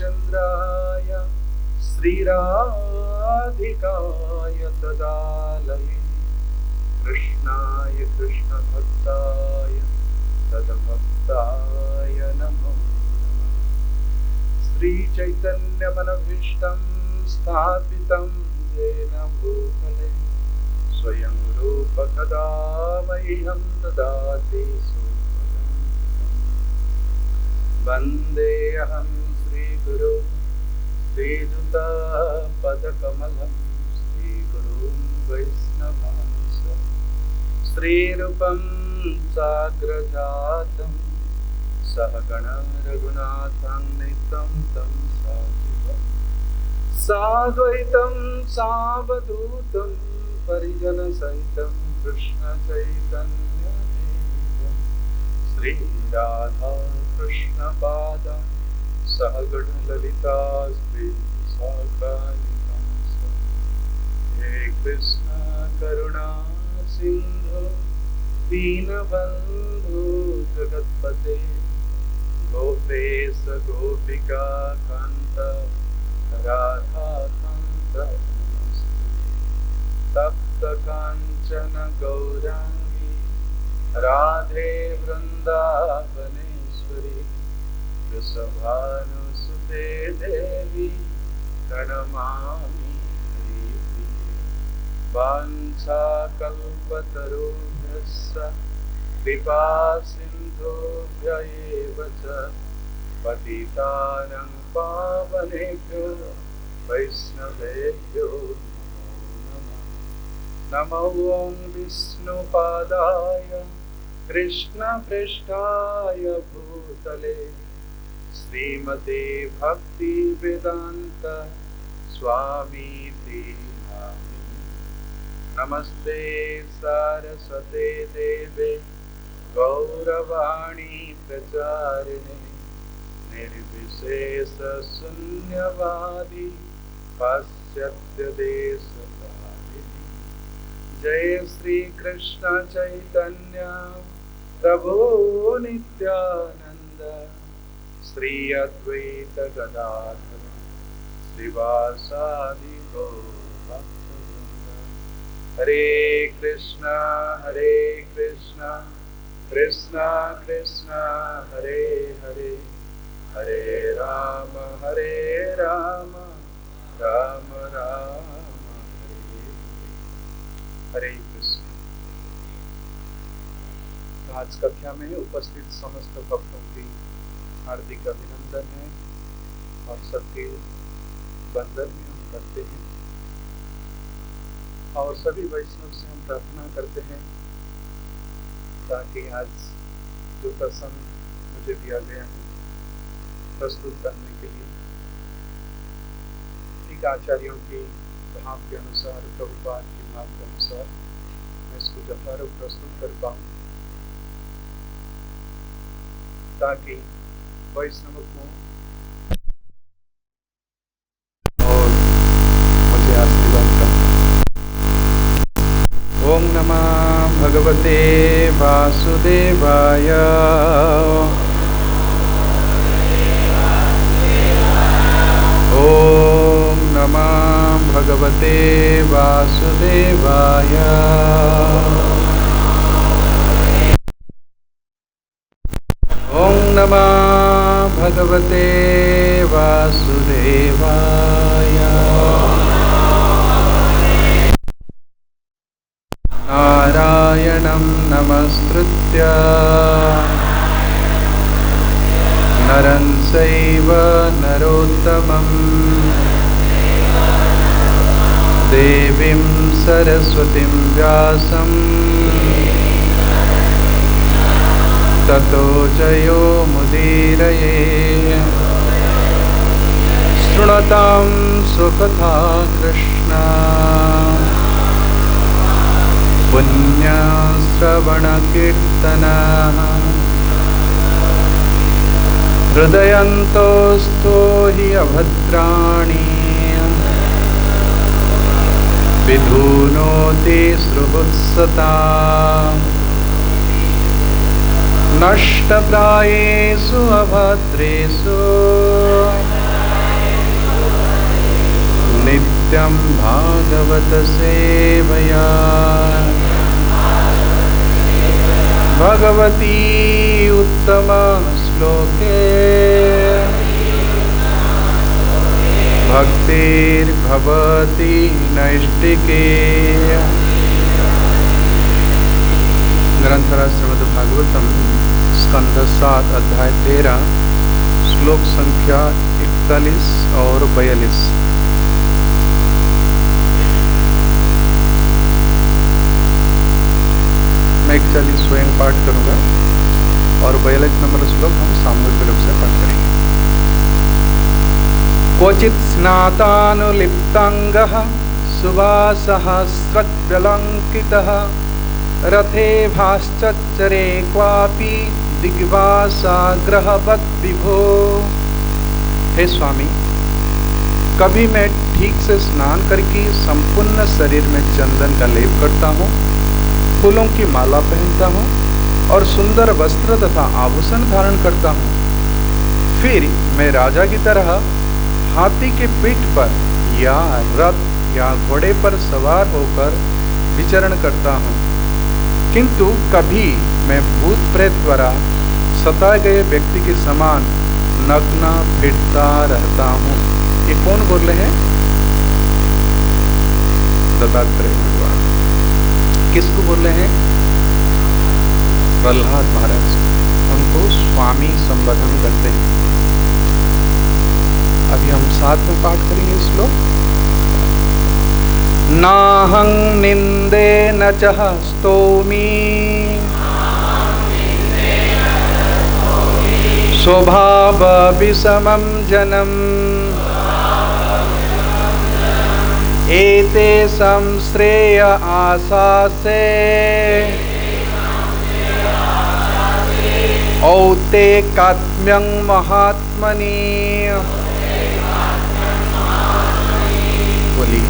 रामचंद्राय श्रीराधिकाय तदालये कृष्णाय कृष्णभक्ताय तद्भक्ताय नमो नमः। श्रीचैतन्यमनभीष्टं स्थापितं येन भूतले स्वयं रूप कदा मह्यं ददाति स्वपदान्तिकम्। वन्देऽहं श्रीगुरो श्रीयुतापदकमलं श्रीगुरुं वैष्णवांश श्रीरूपं साग्रजातं सहगण रघुनाथान्वितं तं सजीवं साद्वैतं सावधूतं परिजनसहितं कृष्णचैतन्यदेवं श्रीराधा कृष्णपादां सहगण ललिता श्रीविशाखान्वितांश्च। हे कृष्ण करुणा सिंधु दीनबन्धु जगत्पते गोपेश गोपिका कान्त राधा कान्त तप्त कांचन गौरांगी राधे वृंदावनेश्वरी वृषभानुसुते देवी प्रणमामि हरिप्रिये। वाञ्छाकल्पतरुभ्यश्च कृपा सिन्धुभ्य एव च पतितानां पावनेभ्यो वैष्णवेभ्यो नमो विष्णुपादाय कृष्णपृष्ठाय भूतले श्रीमते भक्तिवेदान्त स्वामीति नामिने। नमस्ते सारस्वते देवे गौरवाणी प्रचारिणे निर्विशेष शून्यवादी पाश्चात्य देश। जय श्री कृष्ण चैतन्य प्रभु नित्यानंद श्री अद्वैत गदाधर श्रीवासादि गौरभक्तवृंद। हरे कृष्णा कृष्णा कृष्णा हरे हरे हरे राम राम राम हरे कृष्ण। आज कक्षा में उपस्थित समस्त भक्तों की हार्दिक अभिनंदन है और सबके बंधन में हम करते हैं और सभी वैष्णव से हम प्रार्थना करते हैं ताकि आज जो प्रसंग मुझे दिया गया है प्रस्तुत करने के लिए ठीक आचार्यों की भाव के अनुसार प्रभुपाद की भाव के अनुसार मैं इसको यथारूप प्रस्तुत कर पाऊँ ताकि वैष्णव को और मुझे आशीर्वाद का। ओम नमः भगवते वासुदेवाय ओम नमः भगवते वासुदेवाय ओम नमः भगवते वासुदेवाय। नारायणं नमस्कृत्य नरं चैव नरोत्तमं देवीं सरस्वतीं व्यासं ततो जयो मुदीरये। शृणतां सुकथा कृष्णा पुण्यश्रवणकीर्तनः हृदयन्तोऽस्तो हि अभद्राणि विधूनोति श्रुवुत्सता नष्टप्रायेषु अभद्रेषु नित्यं भागवत सेवया भगवती उत्तम श्लोके भक्तिर्भवति नैष्टिके। ग्रंथराज श्रीमद्भागवतम स्कंध 7 अध्याय 13 श्लोक संख्या 41 और 42। मैं 41 स्वयं पाठ करूंगा और 42 नंबर श्लोक हम सामूहिक रूप से पाठ करेंगे। क्वचित् स्नातानुलिप्तांगः सुवासहस्रद्व्यलङ्कितः रथे भाश्चच्चरे क्वापि दिग्वासाग्रहवत् विभो। हे स्वामी, कभी मैं ठीक से स्नान करके संपूर्ण शरीर में चंदन का लेप करता हूँ, फूलों की माला पहनता हूँ और सुंदर वस्त्र तथा आभूषण धारण करता हूँ। फिर मैं राजा की तरह हाथी के पीठ पर या रथ या घोड़े पर सवार होकर विचरण करता हूँ, किंतु कभी मैं भूत प्रेत द्वारा सताए गए व्यक्ति के समान नग्न फिरता रहता हूँ। ये कौन बोल रहे हैं? दत्तात्रेय भगवान। किसको बोल रहे हैं? प्रहलाद महाराज। उनको स्वामी संबोधन करते हैं। अभी हम साथ में पाठ करेंगे श्लोक। नाहं निंदे न चह स्तोमी स्वभाव विषमं जनम् एतेषां श्रेय आशासे औतेकात्म्यं महात्मनि। बोलिए।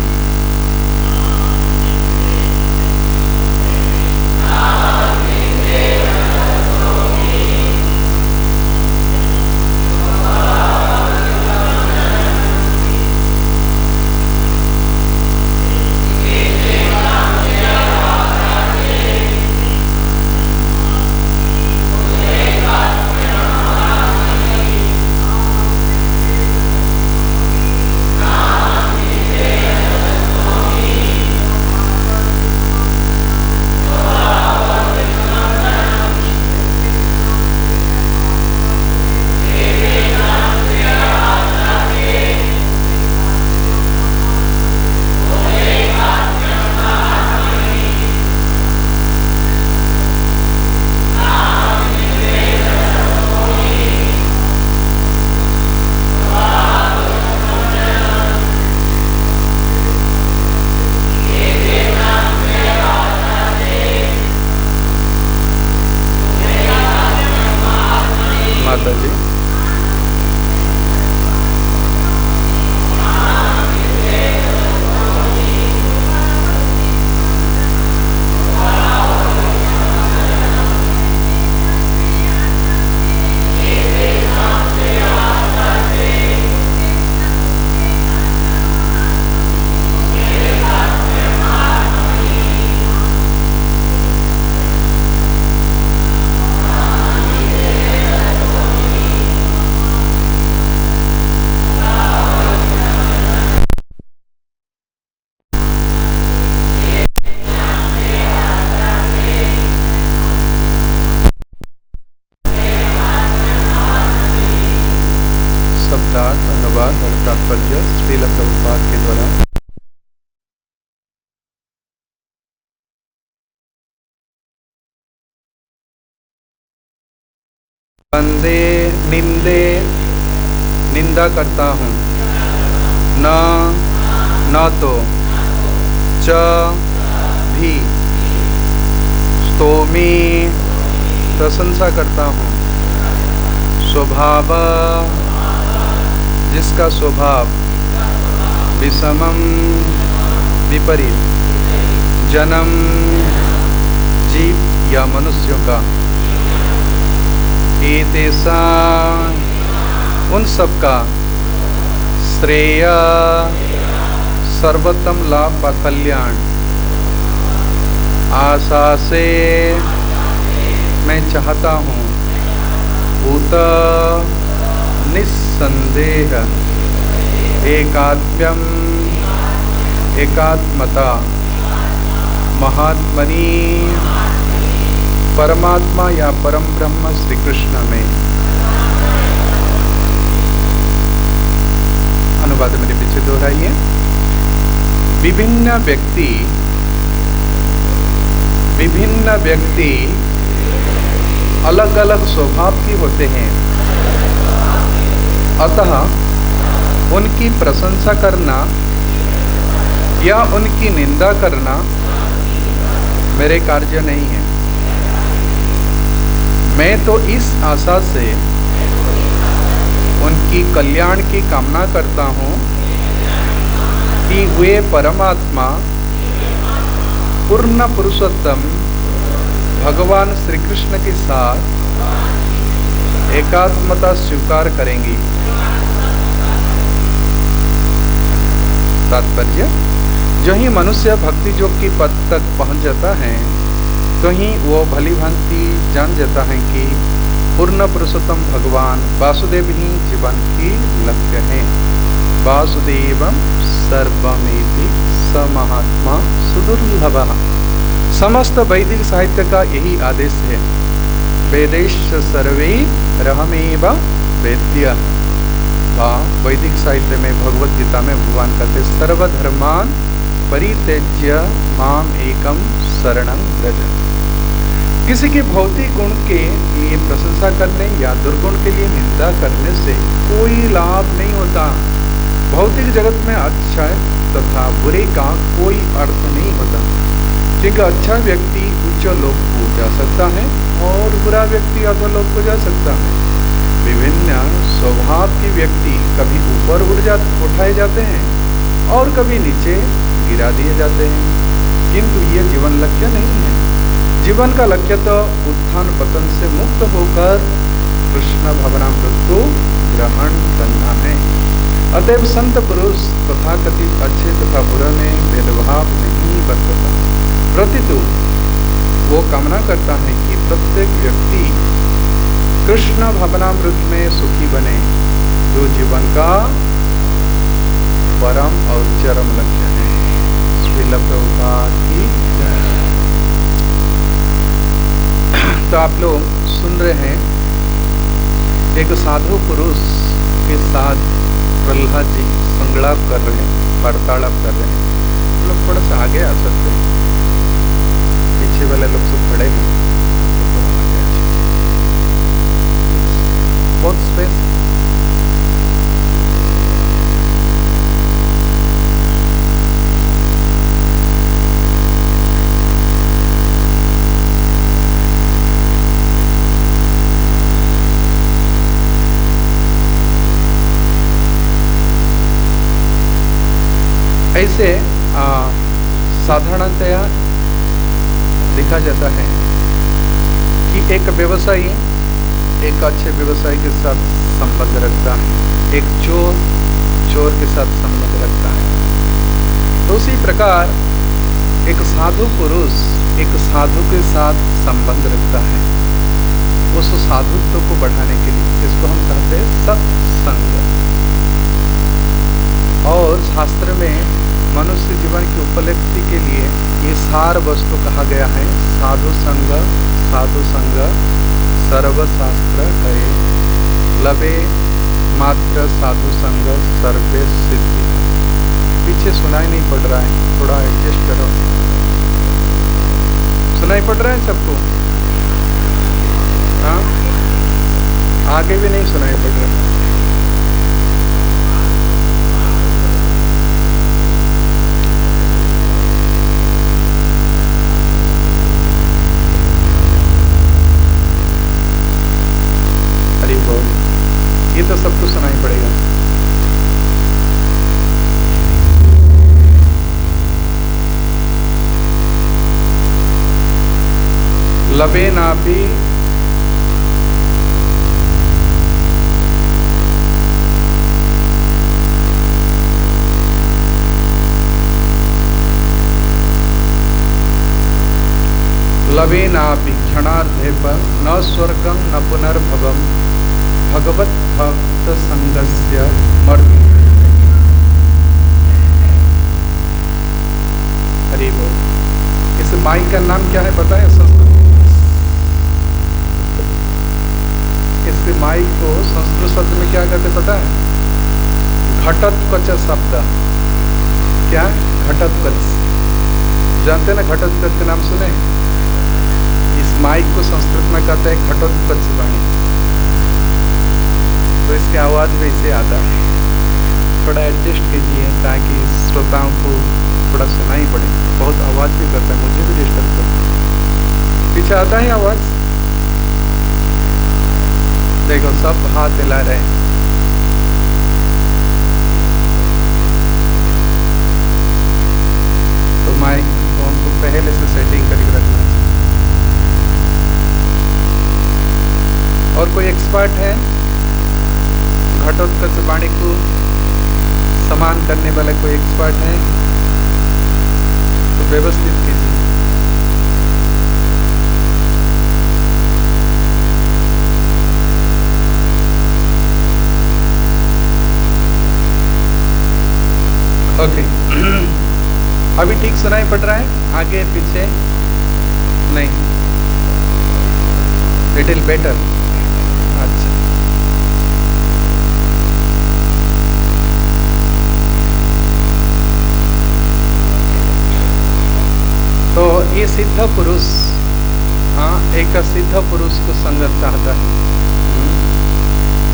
अनुवाद और तात्पर्य श्रील प्रभुपाद के द्वारा। बंदे निंदे निंदा करता हूँ, न तो च भी स्तोमी प्रशंसा करता हूँ, स्वभाव जिसका स्वभाव विषमम विपरीत, जन्म जीव या मनुष्यों का, एतेषा उन सब का, श्रेय सर्वोत्तम लाभ व कल्याण आशा से मैं चाहता हूँ। उत निस्संदेह एकात्म्यम एकात्मता महात्मनि परमात्मा या परम ब्रह्म श्री कृष्ण में। अनुवाद मेरे पीछे दोहराइए। विभिन्न व्यक्ति अलग अलग स्वभाव के होते हैं, अतः उनकी प्रशंसा करना या उनकी निंदा करना मेरे कार्य नहीं है। मैं तो इस आशा से उनकी कल्याण की कामना करता हूँ कि वे परमात्मा पूर्ण पुरुषोत्तम भगवान श्री कृष्ण के साथ एकात्मता स्वीकार करेंगी। तात्पर्य, जो ही मनुष्य भक्ति योग की पद तक पहुंच जाता है तो ही वो भली भांति जान जाता है कि पूर्ण पुरुषोत्तम भगवान वासुदेव ही जीवन की लक्ष्य है। वासुदेवम सर्वमेति स महात्मा सुदुर्लभः। समस्त वैदिक साहित्य का यही आदेश है। वेदेश सर्वे रहमेव वेद्य। वैदिक साहित्य में भगवत गीता में भगवान कहते सर्वधर्मान परित्यज्य माम एकम शरणं व्रज। किसी के भौतिक गुण के लिए प्रशंसा करने या दुर्गुण के लिए निंदा करने से कोई लाभ नहीं होता। भौतिक जगत में अच्छा तथा बुरे का कोई अर्थ नहीं होता, क्योंकि अच्छा व्यक्ति उच्च लोक को जा सकता है और बुरा व्यक्ति अधोलोक को जा सकता है। विभिन्न स्वभाव के व्यक्ति कभी ऊपर उठाए जाते हैं और कभी नीचे गिरा दिए जाते हैं, किंतु ये जीवन लक्ष्य नहीं है। जीवन का लक्ष्य तो उत्थान पतन से मुक्त होकर कृष्ण भवनामृत को ग्रहण करना है। अतएव संत पुरुष तथा कथित अच्छे तथा बुरे में भेदभाव नहीं बरतता, प्रतितु वो कामना करता है कि प्रत्येक व्यक्ति कृष्ण भवनामृत में सुखी बने, जो जीवन का परम और चरम लक्ष्य है। श्रील प्रभुपाद की जय। तो आप लोग सुन रहे हैं, एक साधु पुरुष के साथ प्रहलाद जी संगलाप कर रहे हैं, वार्तालाप कर रहे हैं। लोग थोड़ा सा आगे आ सकते हैं, पीछे वाले लोग सब खड़े हैं, बहुत स्पेस। ऐसे साधारणतया देखा जाता है कि एक व्यवसायी एक अच्छे व्यवसायी के साथ संबंध रखता है, एक चोर के साथ संबंध रखता है। तो उसी प्रकार एक साधु पुरुष एक साधु के साथ संबंध रखता है, उस साधुत्व को बढ़ाने के लिए। इसको हम कहते हैं सत्संग। और शास्त्र में मनुष्य जीवन की उपलब्धि के लिए ये सार वस्तु कहा गया है। साधु संग सर्वशास्त्र कहे, लबे मात्र साधु संग सर्वे सिद्धि। पीछे सुनाई नहीं पड़ रहा है, थोड़ा एडजस्ट करो। सुनाई पड़ रहा है सबको? हाँ, आगे भी नहीं सुनाई पड़ रहा। ये तो सबको सुनाई पड़ेगा। लबे नापी भवेनापि क्षणार्धे पर न स्वर्गं न पुनर्भवम भगवत भक्त संगस्य मर्त्य। हरि बोल। इस माइक का नाम क्या है पता है संस्कृत? इस माइक को संस्कृत शब्द में क्या कहते पता है? घटोत्कच शब्द। क्या? घटोत्कच। जानते हैं ना घटोत्कच का नाम सुने? इस माइक को संस्कृत में कहते हैं घटोत्कच वाणी। तो इसकी आवाज भी इसे आता है। थोड़ा एडजस्ट कीजिए ताकि श्रोताओं को थोड़ा सुनाई पड़े। बहुत आवाज भी करता है, मुझे भी डिस्टर्ब करता है। पीछे आता है आवाज? देखो सब हाथ हिला रहे हैं। तो माइक को हमको पहले से सेटिंग करके रखना चाहिए। और कोई एक्सपर्ट है घटोत्कच वाणी को समान करने वाला? कोई एक्सपर्ट है तो व्यवस्थित कीजिए। ओके। अभी ठीक सुनाई पड़ रहा है? आगे पीछे नहीं? Little better. अच्छा, तो ये सिद्ध पुरुष, हाँ, एक सिद्ध पुरुष को संगत चाहता है।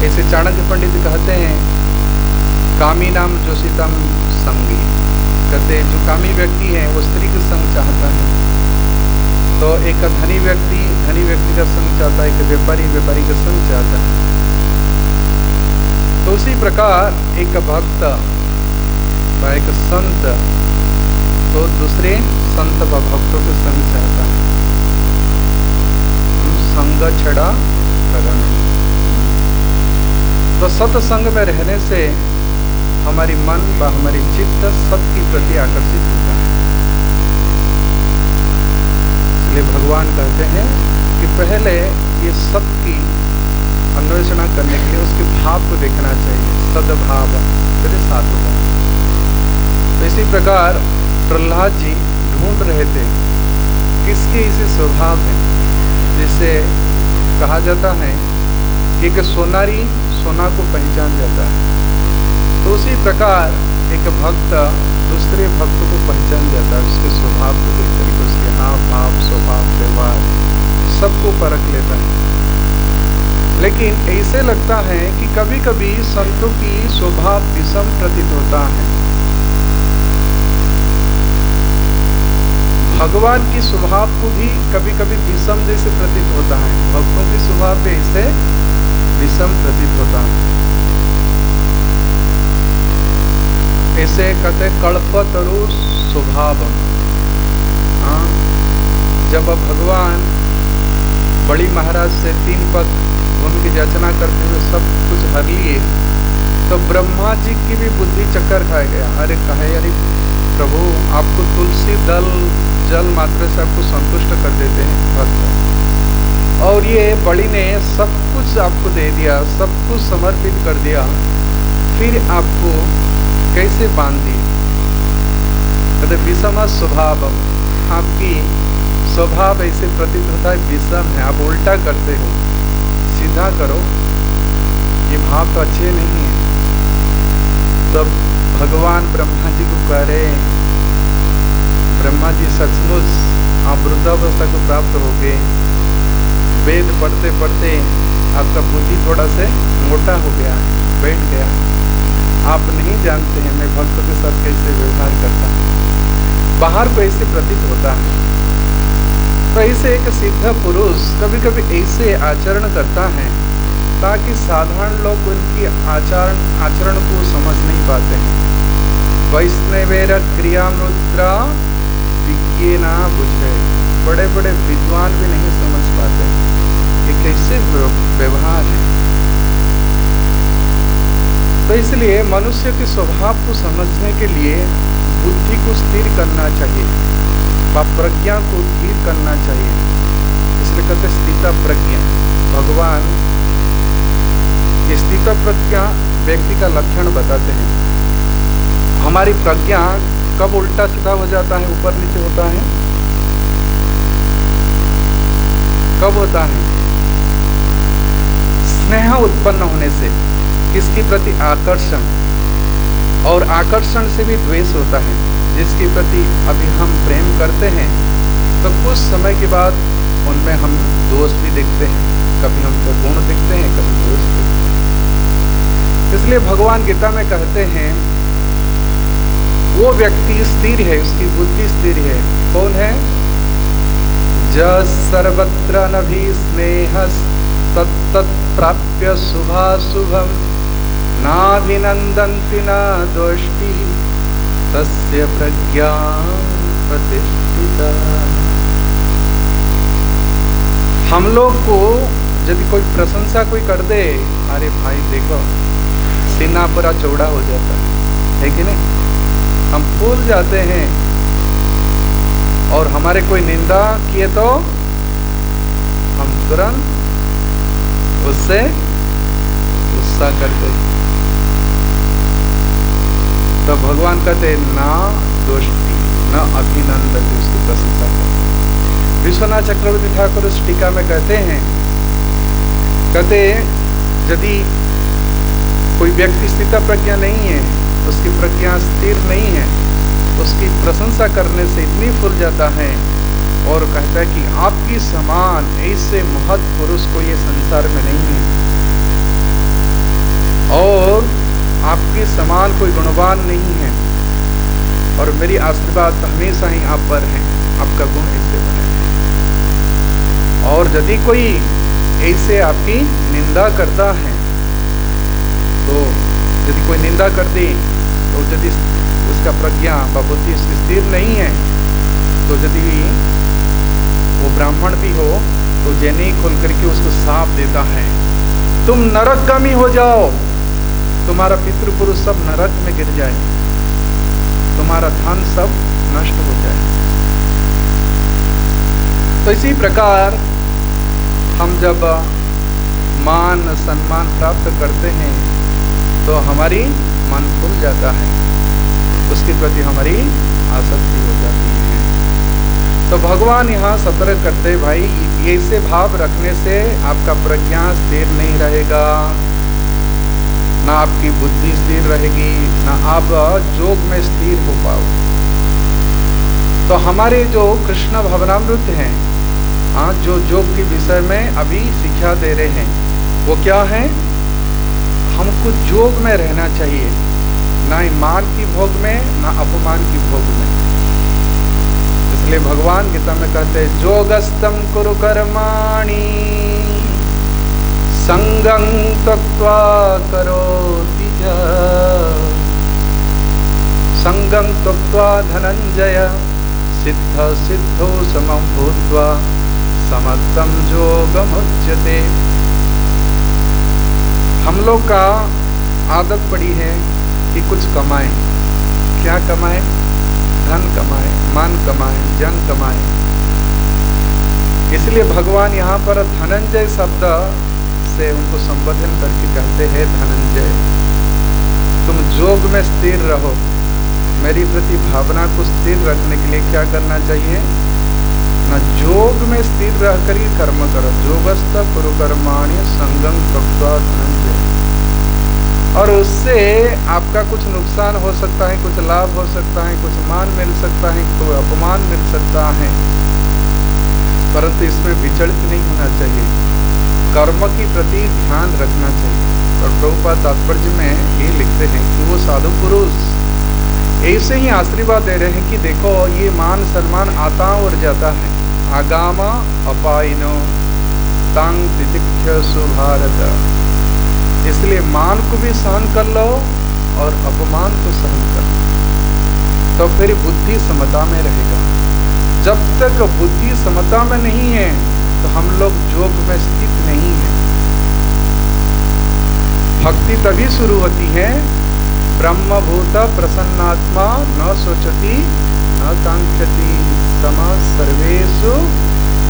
ऐसे चाणक्य पंडित कहते हैं कामी नाम जोशितम संगी। कहते हैं जो कामी व्यक्ति है वो स्त्री का संग चाहता है। तो एक धनी व्यक्ति का संग चाहता है, एक व्यापारी का संग चाहता है। तो उसी प्रकार एक भक्त व एक संत तो दूसरे संत व भक्तों के संग चाहता है। संग छड़ा करण। तो सत्संग में रहने से हमारी मन व हमारी चित्त सत्य के प्रति आकर्षित होता है। इसलिए भगवान कहते हैं कि पहले ये सत्य की अन्वेषण करने के लिए उसके भाव को देखना चाहिए। सद्भाव फिर साथ होगा। तो इसी प्रकार प्रहलाद जी ढूंढ रहे थे किसके इसे स्वभाव है, जिसे कहा जाता है कि एक सोनारी सोना को पहचान जाता है। तो उसी प्रकार एक भक्त दूसरे भक्त को पहचान जाता है, उसके स्वभाव को देख करके, उसके हाव भाव स्वभाव व्यवहार सबको परख लेता है। लेकिन ऐसे लगता है कि कभी कभी संतों की स्वभाव विषम प्रतीत होता है। भगवान की स्वभाव को भी कभी कभी विषम जैसे प्रतीत होता है, भक्तों की स्वभाव भी ऐसे विषम प्रतीत होता है। इसे कहते कल्पतरु स्वभाव। हाँ, जब भगवान बड़ी महाराज से 3 पग भूमि की याचना करते हुए सब कुछ हर लिए, तो ब्रह्मा जी की भी बुद्धि चक्कर खा गया। अरे कहे अरे प्रभु, आपको तुलसी दल जल मात्र से आपको संतुष्ट कर देते हैं भक्त, और ये बड़ी ने सब कुछ आपको दे दिया, सब कुछ समर्पित कर दिया, फिर आपको कैसे बांध दी? कहते विषम स्वभाव। आपकी स्वभाव ऐसे प्रतीत होता है विषम है, आप उल्टा करते हो, सीधा करो, ये भाव तो अच्छे नहीं है। तब भगवान ब्रह्मा जी को कह रहे, ब्रह्मा जी सचमुच आप वृद्धावस्था को प्राप्त हो गए, वेद पढ़ते पढ़ते आपका बुद्धि थोड़ा से मोटा हो गया है, बैठ गया है। आप नहीं जानते हैं मैं भक्तों के साथ कैसे व्यवहार करता हूँ, बाहर को ऐसे प्रतीत होता है। तो ऐसे एक सिद्ध पुरुष कभी कभी ऐसे आचरण करता है ताकि साधारण लोग उनकी आचरण को समझ नहीं पाते हैं। वैष्णवेर क्रियामृद्रा विज्ञेना बुझे। बड़े बड़े विद्वान भी नहीं समझ पाते ये कैसे व्यवहार है। तो इसलिए मनुष्य के स्वभाव को समझने के लिए बुद्धि को स्थिर करना चाहिए। व प्रज्ञा को धीर करना चाहिए। इसलिए कहते स्थित प्रज्ञा। भगवान स्थित प्रज्ञा व्यक्ति का लक्षण बताते हैं। हमारी प्रज्ञा कब उल्टा सीधा हो जाता है, ऊपर नीचे होता है? कब होता है? स्नेह उत्पन्न होने से, किसके प्रति? आकर्षण, और आकर्षण से भी द्वेष होता है। जिसके प्रति अभी हम प्रेम करते हैं तो कुछ समय के बाद उनमें हम दोष भी देखते हैं, कभी हमको गुण दिखते हैं, कभी दोष दिखते हैं। इसलिए भगवान गीता में कहते हैं वो व्यक्ति स्थिर है, उसकी बुद्धि स्थिर है। कौन है? ज सर्वत्र नभिस्नेहस् तत्तत् प्राप्य शुभाशुभम् नाभिनन्दन्ति न द्वेष्टि तस्य प्रज्ञा प्रतिष्ठिता। हम लोग को यदि कोई प्रशंसा कोई कर दे, अरे भाई देखो सीना पूरा चौड़ा हो जाता है कि नहीं? हम फूल जाते हैं। और हमारे कोई निंदा किए तो हम तुरंत उससे गुस्सा करते। तो भगवान कहते ना दोष्टि न अभिनंदन, उसकी प्रशंसा करते। विश्वनाथ चक्रवर्ती ठाकुर उस टीका में कहते हैं, कहते यदि कोई व्यक्ति स्थित प्रज्ञा नहीं है, उसकी प्रज्ञा स्थिर नहीं है, उसकी प्रशंसा करने से इतनी फूल जाता है और कहता है कि आपकी समान ऐसे महत् पुरुष को ये संसार में नहीं है और आपके समान कोई गुणवान नहीं है और मेरी आशीर्वाद हमेशा ही आप पर है, आपका गुण ऐसे बने। और यदि कोई ऐसे आपकी निंदा करता है तो यदि कोई निंदा कर दे तो यदि उसका प्रज्ञा व बुद्धि स्थिर नहीं है तो यदि वो ब्राह्मण भी हो तो जैने खोल करके उसको साफ देता है, तुम नरकगामी हो जाओ, तुम्हारा पितृपुरुष सब नरक में गिर जाए, तुम्हारा धन सब नष्ट हो जाए। तो इसी प्रकार हम जब मान सम्मान प्राप्त करते हैं तो हमारी मन खुल जाता है, उसके प्रति हमारी आसक्ति हो जाती है। तो भगवान यहाँ सतर्क करते, भाई ऐसे भाव रखने से आपका प्रज्ञा स्थिर नहीं रहेगा, ना आपकी बुद्धि स्थिर रहेगी, ना आप जोग में स्थिर हो पाओ। तो हमारे जो कृष्ण भवनामृत हैं, हाँ, जो जोग के विषय में अभी शिक्षा दे रहे हैं, वो क्या है? हमको जोग में रहना चाहिए, ना मान की भोग में, ना अपमान की भोग में। इसलिए भगवान गीता में कहते हैं, जोगस्तम कुरु कर्माणि संगं त्यक्त्वा करोति च संगं त्यक्त्वा धनंजय सिद्ध सिद्धो समं भूत्वा समत्तं योगमुच्यते। हम लोग का आदत पड़ी है कि कुछ कमाएं। क्या कमाएं? धन कमाएं, मान कमाएं, जन कमाएं। इसलिए भगवान यहाँ पर धनंजय शब्द से उनको संबोधन करके कहते हैं, धनंजय तुम जोग में स्थिर रहो। मेरी प्रति भावना को स्थिर रखने के लिए क्या करना चाहिए? न जोग में स्थिर रहकर ही कर्म करो। जोगस्थ कुरु कर्माणि संगं त्यक्त्वा धनंजय। और उससे आपका कुछ नुकसान हो सकता है, कुछ लाभ हो सकता है, कुछ मान मिल सकता है, कोई अपमान मिल सकता है, परंतु इसमें विचलित नहीं होना चाहिए, कर्म की प्रति ध्यान रखना चाहिए। और प्रभुपाद तात्पर्य में ये लिखते हैं कि वो साधु पुरुष ऐसे ही आशीर्वाद दे रहे हैं कि देखो ये मान सम्मान आता और जाता है, आगामा अपाइनो तांग तितिक्षसु भारत। इसलिए मान को भी सहन कर लो और अपमान को सहन कर लो, तो फिर बुद्धि समता में रहेगा। जब तक बुद्धि समता में नहीं है तो हम लोग जोग में स्थित नहीं है। भक्ति तभी शुरू होती है, ब्रह्मभूत प्रसन्नात्मा न सोचती न कांक्षति। पुरुषोत्तम सर्वेषु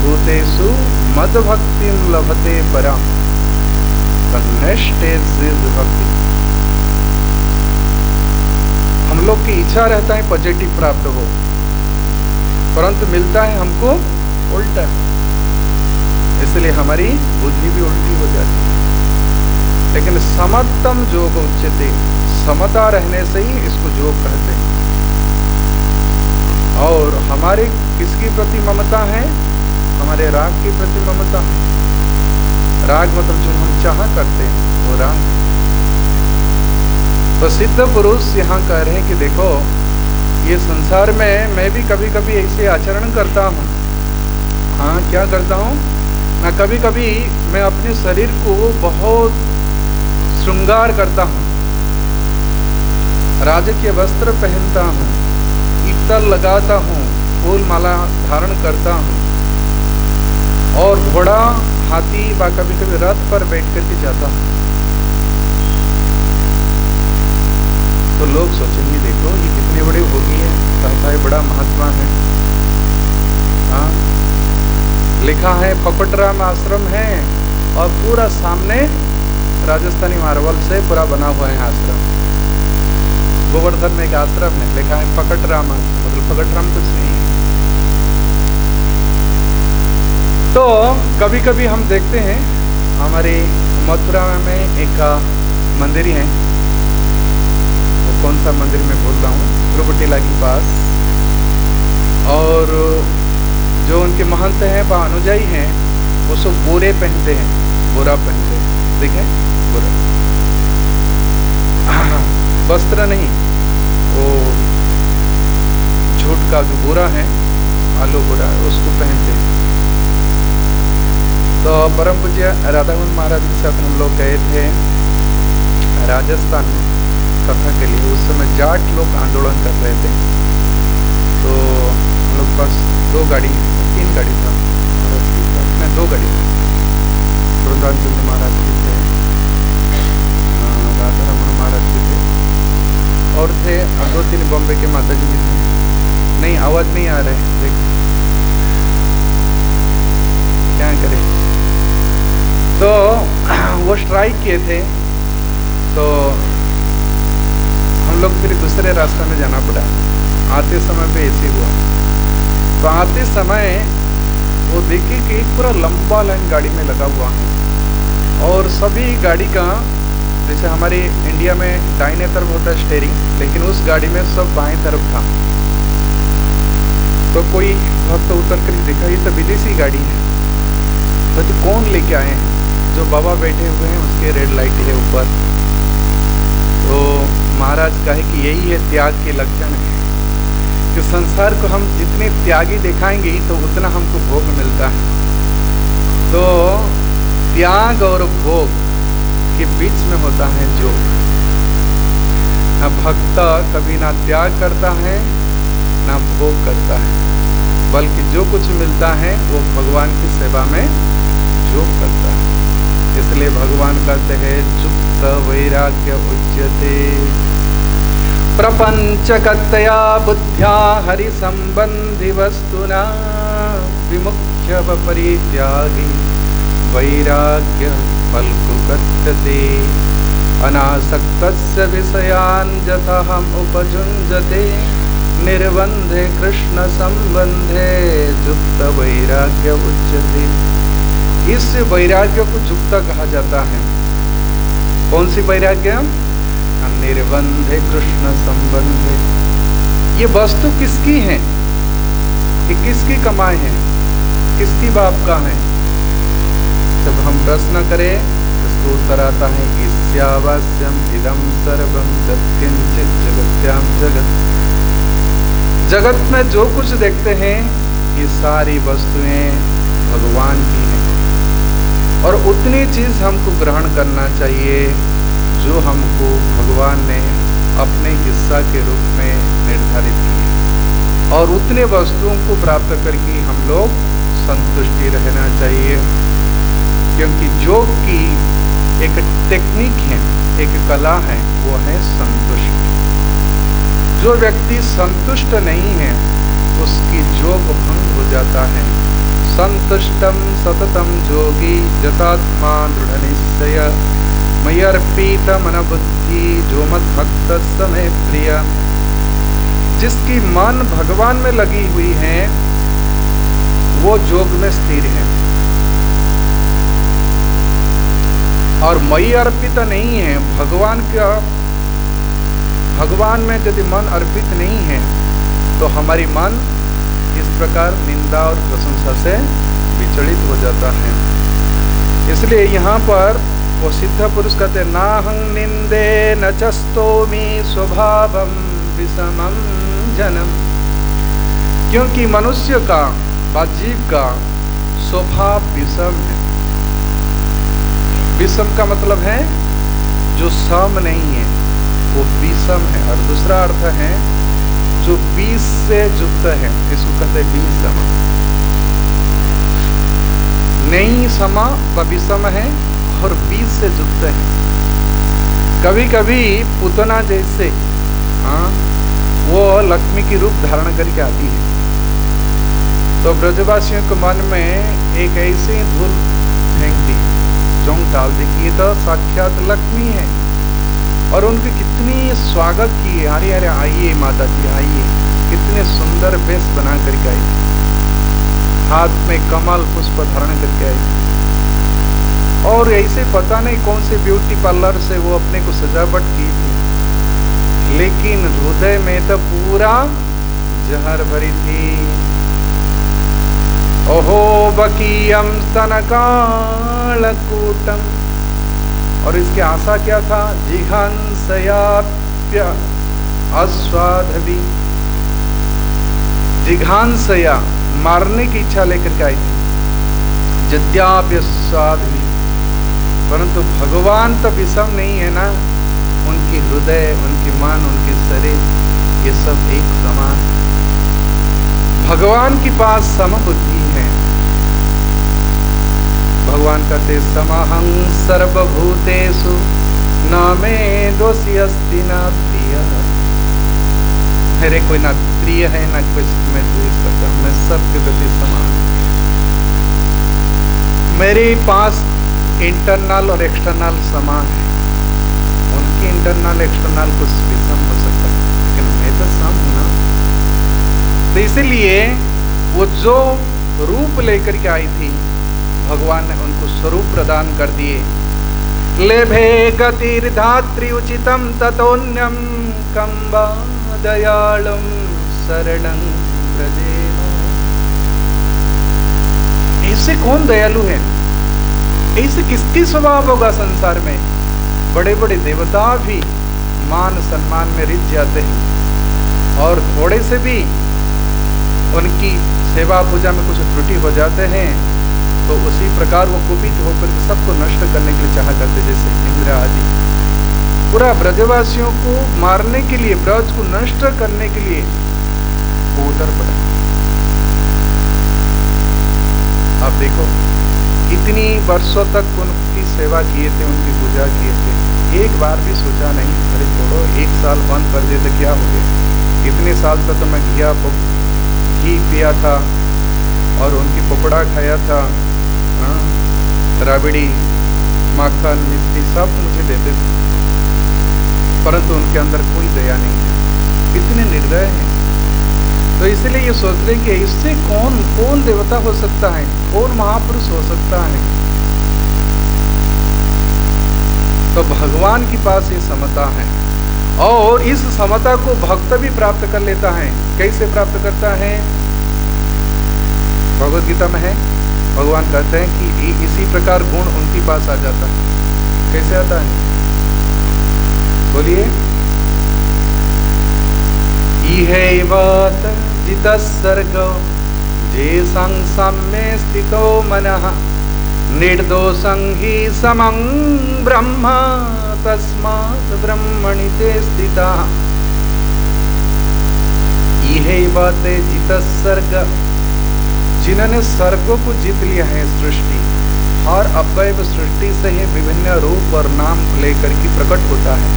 भूतेषु मद भक्ति लभते परम भक्ति। हम लोग की इच्छा रहता है पॉजिटिव प्राप्त हो, परंतु मिलता है हमको उल्टा, इसलिए हमारी बुद्धि भी उल्टी हो जाती है। लेकिन समत्तम योग उच्यते, समता रहने से ही इसको योग कहते हैं। और हमारे किसकी प्रति ममता है? हमारे राग के प्रति ममता है। राग मतलब जो हम चाह करते हैं वो राग। तो सिद्ध पुरुष यहाँ कह रहे हैं कि देखो, ये संसार में मैं भी कभी कभी ऐसे आचरण करता हूँ। हाँ, क्या करता हूँ ना, कभी कभी मैं अपने शरीर को बहुत श्रृंगार करता हूँ, राजकीय वस्त्र पहनता हूँ, इत्र लगाता हूँ, फूल माला धारण करता हूँ, और घोड़ा, हाथी व कभी कभी रथ पर बैठ करके जाता हूँ। तो लोग सोचेंगे देखो ये कितने बड़े भोगी है, कहता है बड़ा महात्मा है। हाँ, लिखा है फकटराम आश्रम है और पूरा सामने राजस्थानी मार्बल से पूरा बना हुआ है आश्रम। गोवर्धन में एक आश्रम है, लिखा है फकटराम आश्रम, मतलब फकटराम कुछ नहीं है। तो कभी कभी हम देखते हैं, हमारे मथुरा में एक मंदिर है, वो कौन सा मंदिर मैं भूल रहा हूँ, ध्रुवटीला के पास। और जो उनके महंत हैं व अनुयायी हैं, वो सब बोरे पहनते हैं, बोरा पहनते हैं, देखें बोरा, वस्त्र नहीं, वो झूठ का जो बोरा है, आलू बोरा है, उसको पहनते हैं। तो परम पूज्य राधाकुंड महाराज के साथ हम लोग गए थे राजस्थान में कथा के लिए। उस समय जाट लोग आंदोलन कर रहे थे। तो हम लोग पास 2 गाड़ी, 3 गाड़ी था महाराज की साथ में, 2 गाड़ी, वृंदावन चंद्र महाराज के थे, राधा रमन महाराज के थे, और थे 2-3 बॉम्बे के माता जी भी थे। नहीं, आवाज नहीं आ रहे, देख क्या करें। तो वो स्ट्राइक किए थे, तो हम लोग फिर दूसरे रास्ते में जाना पड़ा। आते समय पे ऐसे हुआ। तो आते समय वो देखे कि एक पूरा लंबा लाइन गाड़ी में लगा हुआ है, और सभी गाड़ी का, जैसे हमारे इंडिया में दाहिने तरफ होता है स्टीयरिंग, लेकिन उस गाड़ी में सब बाएं तरफ था। तो कोई भक्त उतर कर देखा, ये तो विदेशी गाड़ी है, तो कौन लेके आए हैं? जो बाबा बैठे हुए हैं उसके रेड लाइट है ऊपर। तो महाराज कहे कि यही है त्याग के लक्षण है, कि संसार को हम जितने त्यागी दिखाएंगे तो उतना हमको भोग मिलता है। तो त्याग और भोग के बीच में होता है योग। ना भक्त कभी ना त्याग करता है ना भोग करता है, बल्कि जो कुछ मिलता है वो भगवान की सेवा में योग करता है। इसलिए भगवान कहते हैं युक्त वैराग्य उच्यते प्रपंचकतया बुद्ध्या हरि संबंधी वस्तुना विमुख्य परित्यागी वैराग्य फल्गुकथ्यते अनासक्तस्य विषयान् यथाहम् उपजुञ्जते निर्बन्धे कृष्ण संबंधे युक्त वैराग्य उच्यते। इस वैराग्य को युक्त कहा जाता है। कौन सी वैराग्य? निर्बंधे कृष्ण संबंधे। ये वस्तु किसकी है? ये किसकी कमाई है? किसकी बाप का है? जब हम प्रश्न करें उसको उत्तर आता है ईस्यावास्यम इदं सर्वं यत्किंचित् जगत्यां जगत्। जगत में जो कुछ देखते हैं ये सारी वस्तुएं भगवान की हैं, और उतनी चीज हमको ग्रहण करना चाहिए जो हमको भगवान ने अपने हिस्सा के रूप में निर्धारित की, और उतने वस्तुओं को प्राप्त करके हम लोग संतुष्टि रहना चाहिए। क्योंकि योग की एक टेक्निक है, एक कला है, वो है संतुष्ट। जो व्यक्ति संतुष्ट नहीं है उसकी जोग भंग हो जाता है। संतुष्टम सततम जोगी जतात्मा दृढ़ निश्चय मय्यर्पित मन बुद्धि जो मत भक्त समय प्रिय। जिसकी मन भगवान में लगी हुई है वो जोग में स्थिर है। और मयि अर्पित नहीं है, भगवान में यदि मन अर्पित नहीं है तो हमारी मन इस प्रकार निंदा और प्रशंसा से विचलित हो जाता है। इसलिए यहाँ पर वो सिद्ध पुरुष कहते नाहं निंदे न चस्तोमि स्वभावं विषमं जनम। क्योंकि मनुष्य का व जीव का स्वभाव विषम है। विषम का मतलब है जो सम नहीं है वो विषम है। और दूसरा अर्थ है जो बीज से युक्त है, इसको कहते हैं विषम। नहीं समा व विषम है और बीज से युक्त है। कभी कभी पुतना जैसे वो लक्ष्मी की रूप धारण करके आती है, तो ब्रजवासियों के मन में एक ऐसी धूल फेंक दी, जोंग डाल दी कि ये तो साक्षात लक्ष्मी है। और उनके कितनी स्वागत किए, अरे अरे आइए माता जी आइए, कितने सुंदर वेश बना करके आई, हाथ में कमल पुष्प धारण करके आई। और ऐसे पता नहीं कौन से ब्यूटी पार्लर से वो अपने को सजावट की थी, लेकिन हृदय में तो पूरा जहर भरी थी। ओहो बकीयम स्तनकालकूटम। और इसकी आशा क्या था? जिघांसयाप्य अस्वाधवी। जिघांसया मारने की इच्छा लेकर के आई थी, जद्याप्य स्वाधवी। परंतु भगवान तो विषम नहीं है ना, उनकी हृदय, उनकी मन, उनकी शरीर ये सब एक समान। भगवान के पास समबुद्धि है। भगवान कहते समहं सर्वभूतेषु न मे दोषी अस्ति न प्रिय। मेरे कोई ना प्रिय है ना कोई मैं द्वेष करता, मैं सबके प्रति समान। मेरे पास इंटरनल और एक्सटर्नल समान है। उनकी इंटरनल एक्सटर्नल कुछ विषम हो सकता है, लेकिन मैं तो सम हूं ना। तो इसीलिए वो जो रूप लेकर के आई थी, भगवान ने उनको स्वरूप प्रदान कर दिए। लेभे गतिर्धात्री उचितम ततोन्यम कंबा दयालुम शरणं व्रजेम। ऐसे कौन दयालु है? ऐसे किसकी स्वभाव होगा संसार में? बड़े बड़े देवता भी मान सम्मान में रिझ जाते हैं, और थोड़े से भी उनकी सेवा पूजा में कुछ त्रुटि हो जाते हैं तो उसी प्रकार वो कुपित होकर सबको नष्ट करने के लिए चाहा करते, जैसे इंद्र आदि। पूरा ब्रजवासियों को मारने के लिए, ब्रज को नष्ट करने के लिए वो उतर पड़ा। आप देखो कितनी वर्षों तक उनकी सेवा किए थे, उनकी पूजा किए थे, एक बार भी सोचा नहीं अरे छोड़ो 1 साल बंद कर दिए तो क्या हो गया। इतने साल तक तो मैं घी पिया था और उनकी पकौड़ा खाया था, राबड़ी, माखन, मिश्री सब मुझे देते थे, परंतु उनके अंदर कोई दया नहीं है। कितने निर्दय हैं। तो इसलिए ये सोच रहे कि इससे कौन देवता हो सकता है, कौन महापुरुष हो सकता है। तो भगवान के पास ये समता है, और इस समता को भक्त भी प्राप्त कर लेता है। कैसे प्राप्त करता है? भगवद गीता में है, भगवान कहते हैं कि इसी प्रकार गुण उनके पास आ जाता है। कैसे आता है? बोलिए। इहैवत जितस्सर्गो जेषां साम्ये स्थितो मनः निर्दोषं हि समं ब्रह्म तस्मात् ब्रह्मणि ते स्थितः। इहैवत जितस्सर्ग, जिन्होंने सर्गों को जीत लिया है। सृष्टि और अव्यय सृष्टि से ही विभिन्न रूप और नाम लेकर के प्रकट होता है।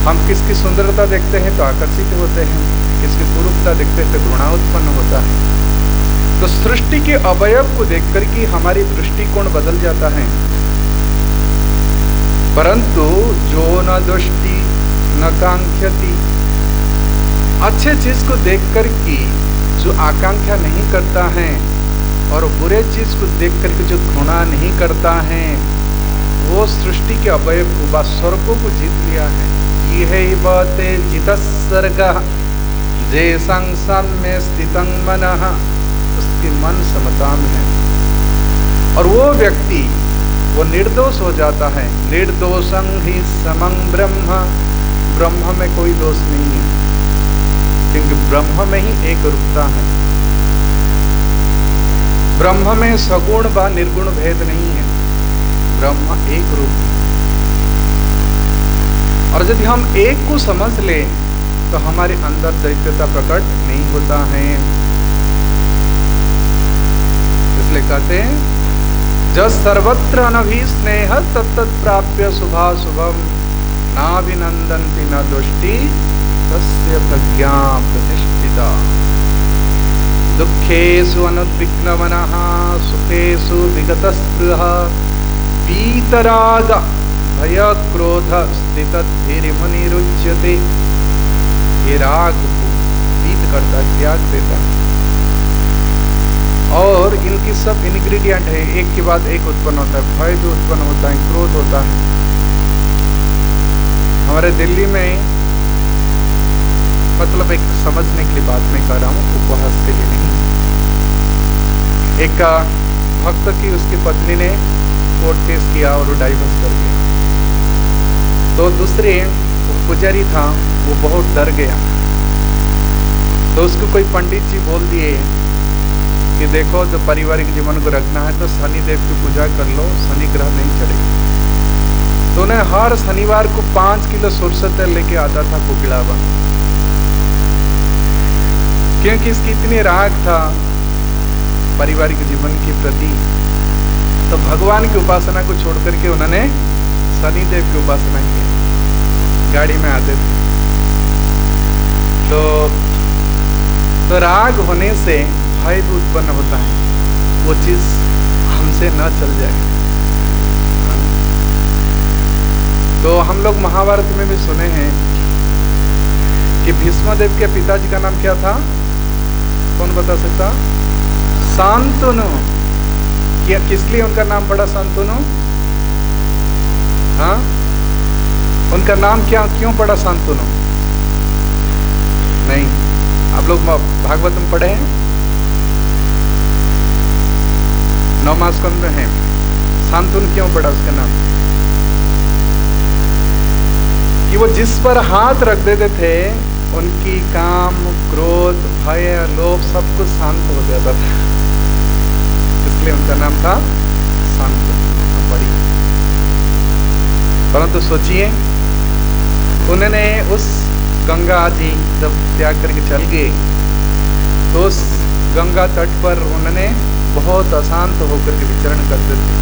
हम किसकी सुंदरता देखते हैं तो आकर्षित होते हैं, किसकी कुरूपता देखते हैं तो घृणा उत्पन्न होता है। तो सृष्टि के अवयव को देख करके हमारी दृष्टिकोण बदल जाता है। परंतु जो न दृष्टि न कांक्षति, अच्छे चीज को देख करके जो आकांक्षा नहीं करता है और बुरे चीज को देख करके जो घृणा नहीं करता है, वो सृष्टि के अवयव को व स्वर्गों को जीत लिया है। यह बाते जितस्सर्गः जे संसन में स्थितं मनः, उसके मन समता में है और वो व्यक्ति वो निर्दोष हो जाता है। निर्दोषं हि समं ब्रह्म, ब्रह्म में कोई दोष नहीं है, क्योंकि ब्रह्म में ही एक रूपता है। ब्रह्म में सगुण व निर्गुण भेद नहीं है, ब्रह्म एक रूप है। और यदि हम एक को समझ ले तो हमारे अंदर दैत्यता प्रकट नहीं होता है। इसलिए कहते हैं जस सर्वत्र अनभिस्नेह तत्तत् प्राप्य शुभाशुभम नाभिनंदन्ति न दुष्टि तस्य प्रज्ञा प्रतिष्ठिता। दुःखेषु अनुद्विग्नमनः सुखेषु विगतस्पृहः वीतराग भय क्रोध स्थितधीर्मुनिरुच्यते। ये राग को वीत करता है, त्याग देता है। और इनकी सब इंग्रेडिएंट है, एक के बाद एक उत्पन्न होता है। भय भी उत्पन्न होता है, क्रोध होता है। हमारे दिल्ली में मतलब एक समझने के लिए बात मैं कर रहा हूँ, उपहास के लिए नहीं। एक भक्त की उसकी पत्नी ने कोर्ट केस किया और वो डाइवोर्स कर दिया। तो दूसरे वो पुजारी था, वो बहुत डर गया। तो उसको कोई पंडित जी बोल दिए कि देखो जो पारिवारिक जीवन को रखना है तो शनिदेव की पूजा कर लो, शनि ग्रह नहीं चढ़ेगा। तो उन्हें हर शनिवार को 5 किलो सरसों तेल लेके आता था कोकिलावा, क्योंकि इसकी इतनी राग था पारिवारिक जीवन के प्रति। तो भगवान की उपासना को छोड़ करके उन्होंने शनिदेव की उपासना की। गाड़ी में आते थे तो राग होने से भय भी उत्पन्न होता है, वो चीज हमसे न चल जाए। तो हम लोग महाभारत में भी सुने हैं कि भीष्मदेव के पिताजी का नाम क्या था, कौन बता सकता? शांतनु। क्या किस लिए उनका नाम पड़ा शांतनु? हाँ, उनका नाम क्या क्यों पड़ा शांतनु? नहीं, आप लोग भागवत में पढ़े हैं, 9वां स्कंद में है। शांतनु क्यों पड़ा उसका नाम? कि वो जिस पर हाथ रख देते थे उनकी काम, क्रोध, भय, लोभ सब कुछ शांत हो जाता था, इसलिए उनका नाम था शांतनु। पढ़ी। परंतु सोचिए, उन्होंने उस गंगा जी जब त्याग करके चल गए तो उस गंगा तट पर उन्होंने बहुत अशांत होकर के विचरण करते थे।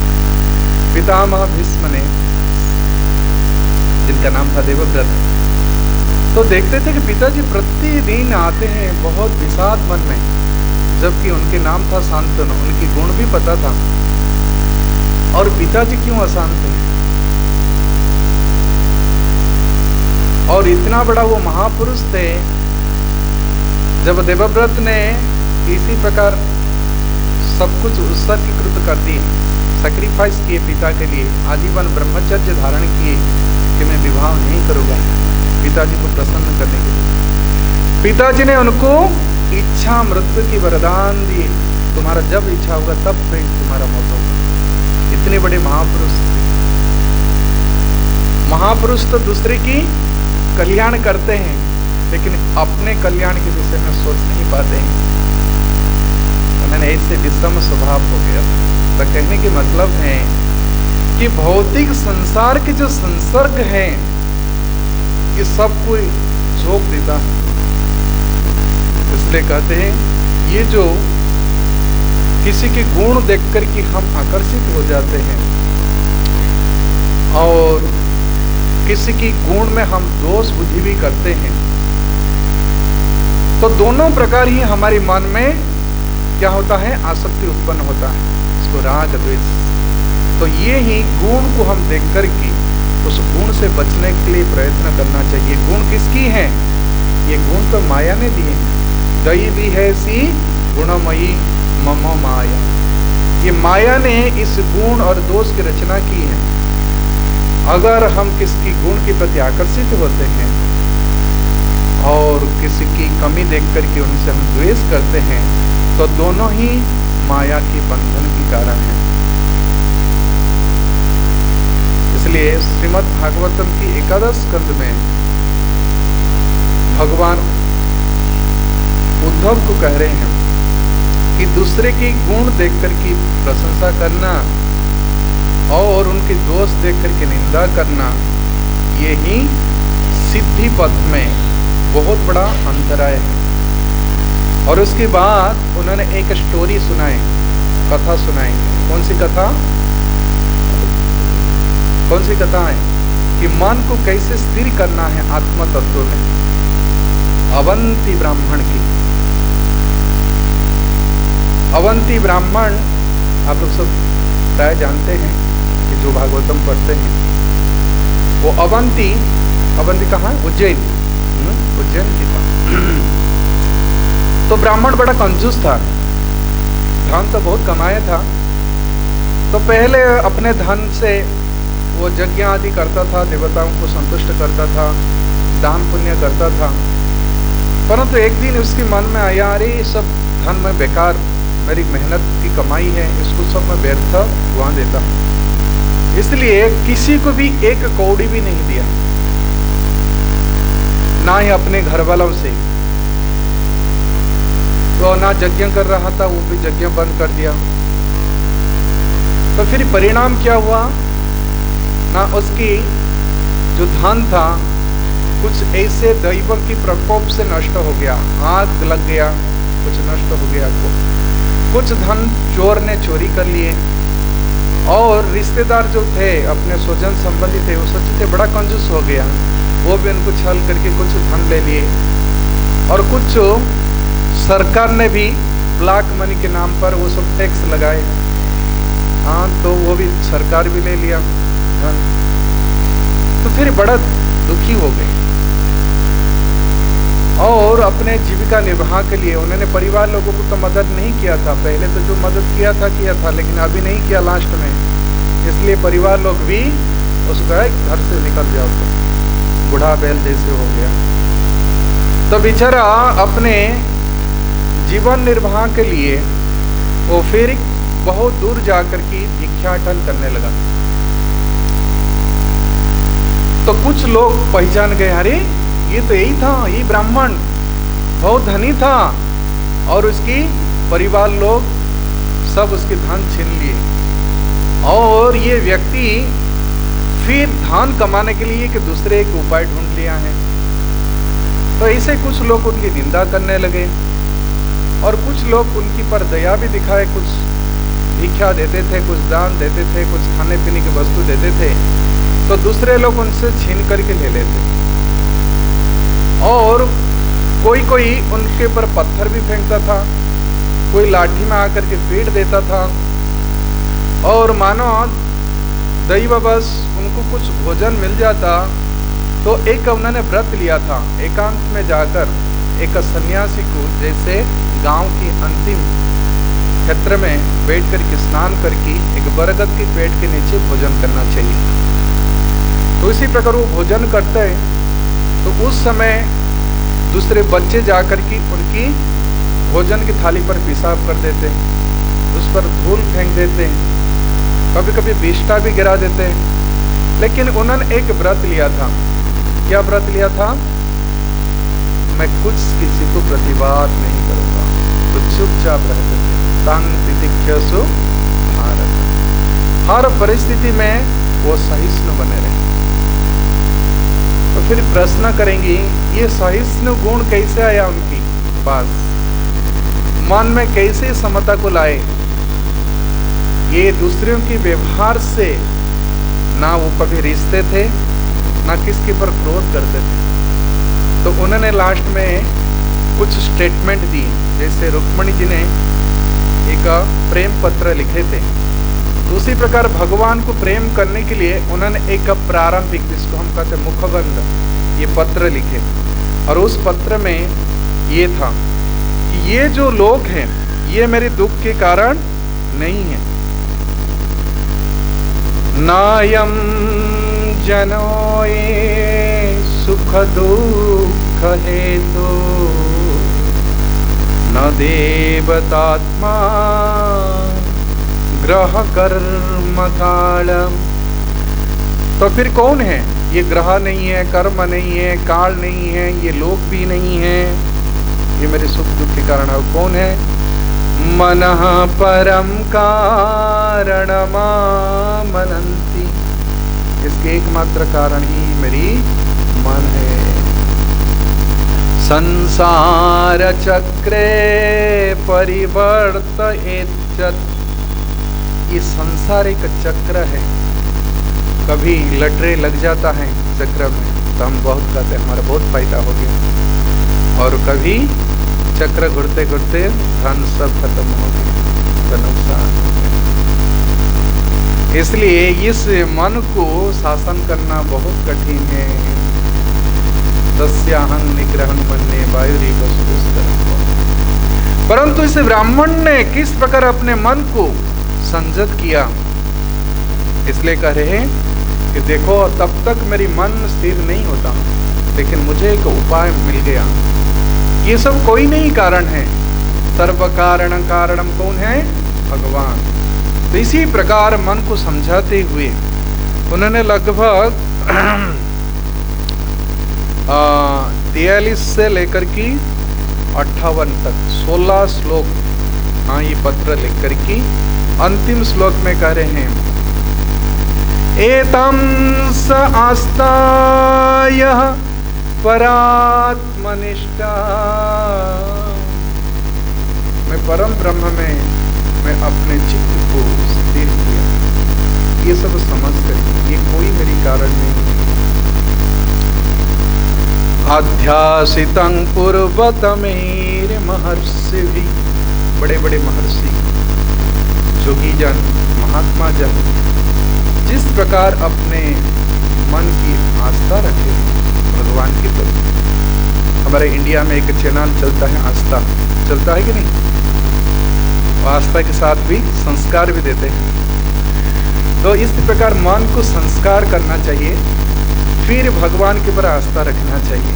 पितामह भीष्म ने, जिनका नाम था देवव्रत, तो देखते थे कि पिताजी प्रतिदिन आते हैं बहुत विषाद मन में, जबकि उनके नाम था शांतनु, उनकी गुण भी पता था। और पिताजी क्यों अशांत थे? और इतना बड़ा वो महापुरुष थे, जब देवव्रत ने इसी प्रकार सब कुछ उत्सर्गीकृत कर दिए, सैक्रिफाइस किए पिता के लिए, आजीवन ब्रह्मचर्य धारण किए कि मैं विवाह नहीं करूंगा, पिताजी को प्रसन्न करने के लिए। पिताजी ने उनको इच्छा मृत्यु की वरदान दी, तुम्हारा जब इच्छा होगा तब फिर तुम्हारा मौत होगा। इतने बड़े महापुरुष थे। महापुरुष तो दूसरे की कल्याण करते हैं, लेकिन अपने कल्याण के विषय में सोच नहीं पाते हैं। उन्होंने ऐसे विषम स्वभाव हो गया था। तो कहने के मतलब है कि भौतिक संसार के जो संसर्ग हैं, ये सब कोई झोंक देता है। इसलिए कहते हैं ये जो किसी के गुण देख कर के हम आकर्षित हो जाते हैं और किसी की गुण में हम दोष बुद्धि भी करते हैं, तो दोनों प्रकार ही हमारे मन में क्या होता है, आसक्ति उत्पन्न होता है, इसको राग द्वेष। तो ये ही गुण को हम देख कर के उस गुण से बचने के लिए प्रयत्न करना चाहिए। गुण किसकी हैं? ये गुण तो माया ने दिए हैं। दैवी है सी गुणमयी मम माया, ये माया ने इस गुण और दोष की रचना की है। अगर हम किसकी गुण के प्रति आकर्षित होते हैं और किसी की कमी देख करके उनसे हम द्वेष करते हैं, तो दोनों ही माया के बंधन के कारण है। इसलिए श्रीमद् भागवतम की 11 स्कंद में भगवान उद्धव को कह रहे हैं कि दूसरे की गुण देख करके प्रशंसा करना और उनके दोष देख करके निंदा करना, ये ही सिद्धि पथ में बहुत बड़ा अंतराय है। और उसके बाद उन्होंने एक स्टोरी सुनाई, कथा सुनाई। कौन सी कथा? कौन सी कथा है? कि मन को कैसे स्थिर करना है आत्म तत्व में। अवंती ब्राह्मण की। अवंती ब्राह्मण आप लोग सब प्राय जानते हैं कि जो भागवतम पढ़ते हैं, वो अवंती कहाँ? उज्जैन, उज्जैन की था। तो ब्राह्मण बड़ा कंजूस था, धन तो बहुत कमाया था। तो पहले अपने धन से वो यज्ञ आदि करता था, देवताओं को संतुष्ट करता था, दान पुण्य करता था। परंतु एक दिन उसके मन में आया, अरे ये सब धन में बेकार, मेरी मेहनत की कमाई है, इसको सब मैं व्यर्थ गुआ देता हूँ। इसलिए किसी को भी एक कौड़ी भी नहीं दिया, ना ही अपने घर वालों से। तो ना यज्ञ कर रहा था, वो भी यज्ञ बंद कर दिया। तो फिर परिणाम क्या हुआ? ना उसकी जो धन था कुछ ऐसे दैव की प्रकोप से नष्ट हो गया, आग लग गया, कुछ नष्ट हो गया। कुछ धन चोर ने चोरी कर लिए, और रिश्तेदार जो थे, अपने स्वजन संबंधी थे, वो सोचे थे बड़ा कंजूस हो गया, वो भी उनको छल करके कुछ धन ले लिए। और कुछ सरकार ने भी ब्लैक मनी के नाम पर वो सब टैक्स लगाए, हाँ, तो वो भी सरकार भी ले लिया धन। तो फिर बड़ा दुखी हो गए और अपने जीविका निर्वाह के लिए उन्होंने परिवार लोगों को तो मदद नहीं किया था। पहले तो जो मदद किया था, लेकिन अभी नहीं किया लास्ट में। इसलिए परिवार लोग भी उसको कहा घर से निकल जाओ, तो बूढ़ा बैल जैसे हो गया। तो बेचारा अपने जीवन निर्वाह के लिए वो फिर बहुत दूर जाकर के भिक्षाटन करने लगा। तो कुछ लोग पहचान गए, अरे ये तो यही था, ये ब्राह्मण बहुत धनी था, और उसकी परिवार लोग सब उसके धन छीन लिए। और ये व्यक्ति फिर धन कमाने के लिए कि दूसरे एक उपाय ढूंढ लिया है। तो ऐसे कुछ लोग उनकी निंदा करने लगे, और कुछ लोग उनकी पर दया भी दिखाए, कुछ भिक्षा देते थे, कुछ दान देते थे, कुछ खाने पीने की वस्तु देते थे। तो दूसरे लोग उनसे छीन करके ले लेते, और कोई कोई उनके ऊपर पत्थर भी फेंकता था, कोई लाठी में आकर के पीट देता था। और मानो दैववश उनको कुछ भोजन मिल जाता तो एक उन्होंने व्रत लिया था, एकांत में जाकर एक सन्यासी को जैसे गांव की अंतिम क्षेत्र में बैठ करके स्नान करके एक बरगद के पेड़ के नीचे भोजन करना चाहिए। तो इसी प्रकार वो भोजन करते हैं। तो उस समय दूसरे बच्चे जाकर के उनकी भोजन की थाली पर पेशाब कर देते, उस पर धूल फेंक देते, कभी कभी विष्ठा भी गिरा देते। लेकिन उन्होंने एक व्रत लिया था। क्या व्रत लिया था? मैं कुछ किसी को प्रतिवाद नहीं करूंगा, तो चुपचाप रहते थे। तांग तितिक्षसु भारत, हर परिस्थिति में वो सहिष्णु बने रहे। तो फिर प्रश्न करेंगे, ये सहिष्णु गुण कैसे आया उनकी पास, मन में कैसे समता को लाए? ये दूसरों के व्यवहार से, ना वो कभी रिश्ते थे, ना किसके पर क्रोध करते थे। तो उन्होंने लास्ट में कुछ स्टेटमेंट दिए, जैसे रुक्मणी जी ने एक प्रेम पत्र लिखे थे, तो उसी प्रकार भगवान को प्रेम करने के लिए उन्होंने एक प्रारंभिक, जिसको हम कहते हैं मुखबंध, ये पत्र लिखे। और उस पत्र में ये था कि ये जो लोग हैं ये मेरे दुख के कारण नहीं है। नायम जनोए सुख दुख हेतु न देवतात्मा ग्रह कर्म कालम। तो फिर कौन है? ये ग्रह नहीं है, कर्म नहीं है, काल नहीं है, ये लोग भी नहीं है, ये मेरे सुख दुख के कारण है। कौन है? मनः परम कारणमामनन्ति, इसके एकमात्र कारण ही मेरी मन है। संसार चक्रे परिवर्तयेत्, ये संसार एक चक्र है, कभी लटरे लग जाता है चक्र में तो हम बहुत कहते हैं हमारा बहुत फायदा हो गया, और कभी चक्र घुरते घुरते धन सब खत्म हो गया तो नुकसान हो गया। इसलिए इस मन को शासन करना बहुत कठिन है। तस्याहं निग्रहं मन्ये वायुरेव सुदुष्करम्। परंतु इस ब्राह्मण ने किस प्रकार अपने मन को संयत किया, इसलिए कह रहे हैं कि देखो तब तक मेरी मन स्थिर नहीं होता, लेकिन मुझे एक उपाय मिल गया। ये सब कोई नहीं कारण है, सर्व कारण कारणम कौन है? भगवान। तो इसी प्रकार मन को समझाते हुए उन्होंने लगभग 43 से लेकर की 58 तक 16 श्लोक, हाँ, ये पत्र लेकर की अंतिम श्लोक में कह रहे हैं, एतम स आस्ताय परात्मनिष्ठा, मैं परम ब्रह्म में मैं अपने चित्त को स्थिर किया। ये सब समझ कर ये कोई मेरी कारण नहीं। अध्यासितं पूर्वतमेर महर्षि भी, बड़े बड़े महर्षि, जोगी जन, महात्मा जन जिस प्रकार अपने मन की आस्था रखे भगवान के प्रति। हमारे इंडिया में एक चैनल चलता है आस्था, चलता है कि नहीं? आस्था के साथ भी संस्कार भी देते हैं। तो इस प्रकार मन को संस्कार करना चाहिए, फिर भगवान के ऊपर आस्था रखना चाहिए।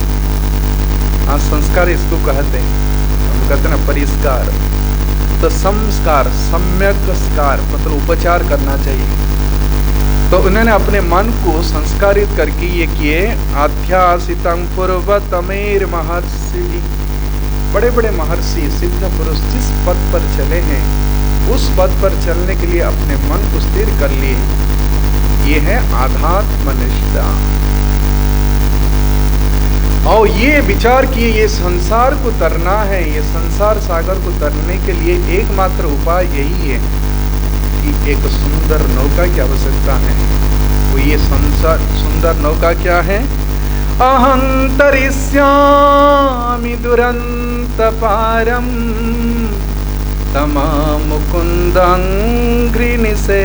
हाँ, संस्कार इसको कहते हैं, हम कहते हैं ना परिष्कार। तो संस्कार, सम्यक स्कार मतलब उपचार करना चाहिए। तो उन्होंने अपने मन को संस्कारित करके ये किए। अध्यासितं पूर्वतमेर महर्षि, बड़े बड़े महर्षि सिद्ध पुरुष जिस पद पर चले हैं उस पद पर चलने के लिए अपने मन को स्थिर कर लिए। ये है आध्यात्मनिष्ठा। और ये विचार किए ये संसार को तरना है, ये संसार सागर को तरने के लिए एकमात्र उपाय यही है कि एक सुंदर नौका की आवश्यकता है। वो ये संसार सुंदर नौका क्या है? अहं तरिष्यामि दुरंत पारम तमाम मुकुंदं गृनिसेवयेवम्।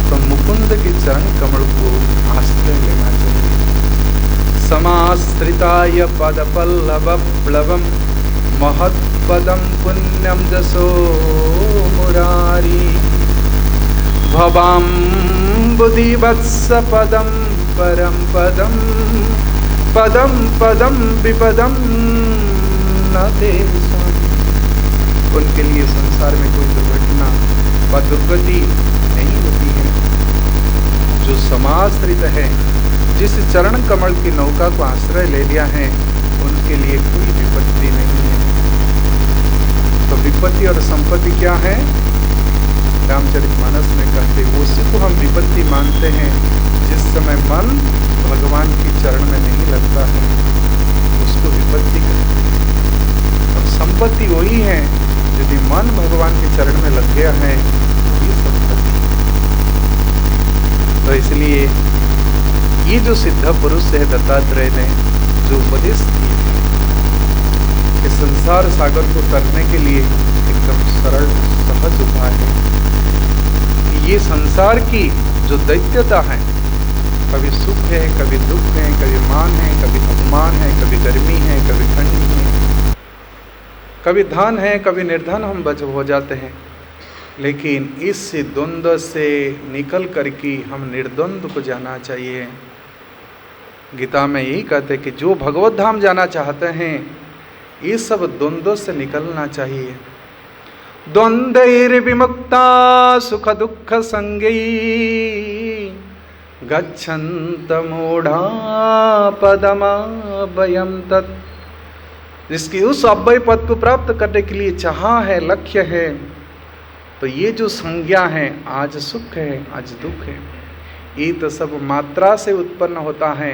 तो मुकुंद के चरण कमल को आश्रय लेना चाहिए। समाश्रिताय पद पल्लव प्लवम महत्पदम पुण्यम जसो मुरारी भवाम बुधिवत्स पदम परम पदम पदम पदम विपदम न तेषाम्। उनके लिए संसार में कोई दुर्घटना व दुर्गति नहीं होती है। जो समाश्रित है, जिस चरण कमल की नौका को आश्रय ले लिया है, उनके लिए कोई विपत्ति नहीं है। तो विपत्ति और संपत्ति क्या है? रामचरितमानस में कहते वो उसको हम विपत्ति मानते हैं जिस समय मन भगवान की चरण में नहीं लगता है, उसको विपत्ति कहते हैं। और संपत्ति वही है यदि मन भगवान के चरण में लग गया है, ये संपत्ति। तो इसलिए ये जो सिद्ध पुरुष है दत्तात्रेय ने जो उपदेश दिए कि संसार सागर को तरने के लिए एकदम सरल सहज उपाय है। ये संसार की जो दैत्यता है, कभी सुख है, कभी दुख है, कभी मान है, कभी अपमान है, कभी गर्मी है, कभी ठंडी है, कभी धन है, कभी निर्धन हम बच हो जाते हैं। लेकिन इस द्वंद्व से निकल करके हम निर्द्वंद्व को जाना चाहिए। गीता में यही कहते हैं कि जो भगवत धाम जाना चाहते हैं, ये सब द्वंद्व से निकलना चाहिए। द्वंद्वैर्विमुक्ता सुख दुख संगै गच्छन्त मूढ़ा पदमाभयं तत्। जिसकी उस अभय पद को प्राप्त करने के लिए चाहा है, लक्ष्य है, तो ये जो संज्ञा है, आज सुख है, आज दुख है, ये तो सब मात्रा से उत्पन्न होता है।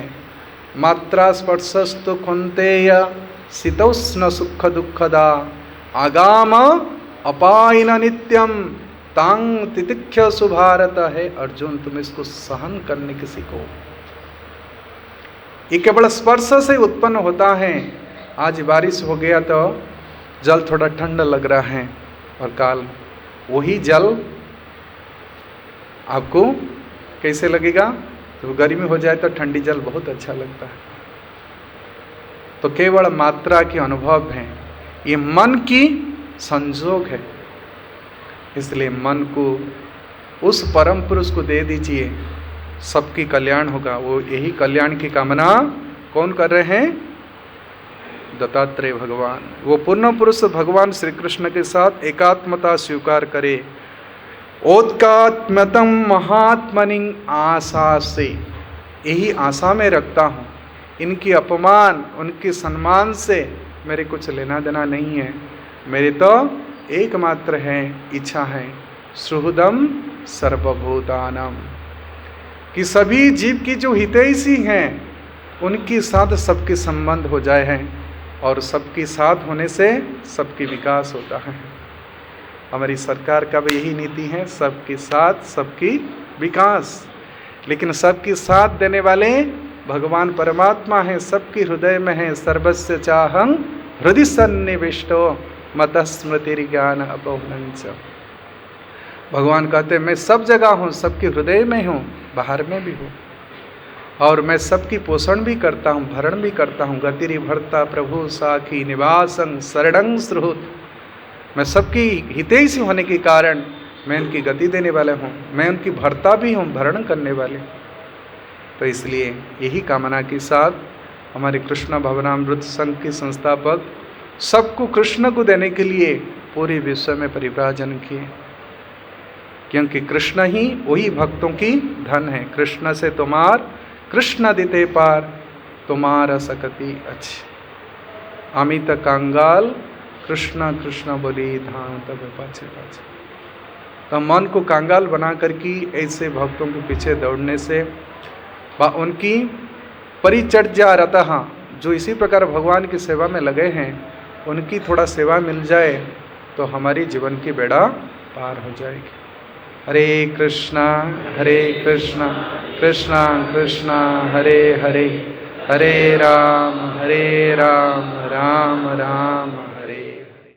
मात्रा स्पर्शस्तु कौन्तेय शीतोष्ण सुख दुखदा आगाम अपायन नित्यम तांग तितिक्ष सुभारत है। अर्जुन, तुम इसको सहन करने के सीखो। ये केवल स्पर्श से उत्पन्न होता है। आज बारिश हो गया तो जल थोड़ा ठंडा लग रहा है, और काल वही जल आपको कैसे लगेगा? तो गर्मी हो जाए तो ठंडी जल बहुत अच्छा लगता है। तो केवल मात्रा के अनुभव है, ये मन की संजोग है। इसलिए मन को उस परम पुरुष को दे दीजिए, सबकी कल्याण होगा। वो यही कल्याण की कामना कौन कर रहे हैं? दत्तात्रेय भगवान। वो पूर्ण पुरुष भगवान श्री कृष्ण के साथ एकात्मता स्वीकार करे। ओत्कात्मतम महात्मनि आशा से, यही आशा में रखता हूँ। इनकी अपमान, उनके सम्मान से मेरे कुछ लेना देना नहीं है। मेरे तो एकमात्र है इच्छा है सुहृदम सर्वभूतानाम, कि सभी जीव की जो हितैषी हैं उनके साथ सबके संबंध हो जाए हैं, और सबके साथ होने से सबकी विकास होता है। हमारी सरकार का भी यही नीति है, सबके साथ सबकी विकास। लेकिन सबके साथ देने वाले भगवान परमात्मा हैं, सबके हृदय में है। सर्वस्य चाहं हृदय सन्निविष्टो मतः स्मृतिर्ज्ञान अपौहनञ्च। भगवान कहते हैं मैं सब जगह हूँ, सबके हृदय में हूँ, बाहर में भी हूँ, और मैं सबकी पोषण भी करता हूँ, भरण भी करता हूँ। गतिरि भर्ता प्रभु साखी निवासं शरणं सुहृत्। मैं सबकी हितैषी होने के कारण मैं उनकी गति देने वाला हूँ, मैं उनकी भर्ता भी हूँ, भरण करने वाले। तो इसलिए यही कामना के साथ हमारे कृष्ण भवनामृत संघ के संस्थापक सबको कृष्ण को देने के लिए पूरे विश्व में परिव्राजन किए, क्योंकि कृष्ण ही वही भक्तों की धन है। कृष्ण से तुम्हार कृष्ण दिते पार, तुम्हारा सकती अच्छी। अमित कंगाल कृष्ण कृष्ण बोली धाम तब पाछे पाछे। तो मन को कंगाल बना करके ऐसे भक्तों के पीछे दौड़ने से व उनकी परिचर्या रतः, जो इसी प्रकार भगवान की सेवा में लगे हैं, उनकी थोड़ा सेवा मिल जाए तो हमारी जीवन की बेड़ा पार हो जाएगी। हरे कृष्णा कृष्णा कृष्णा हरे हरे, हरे राम राम राम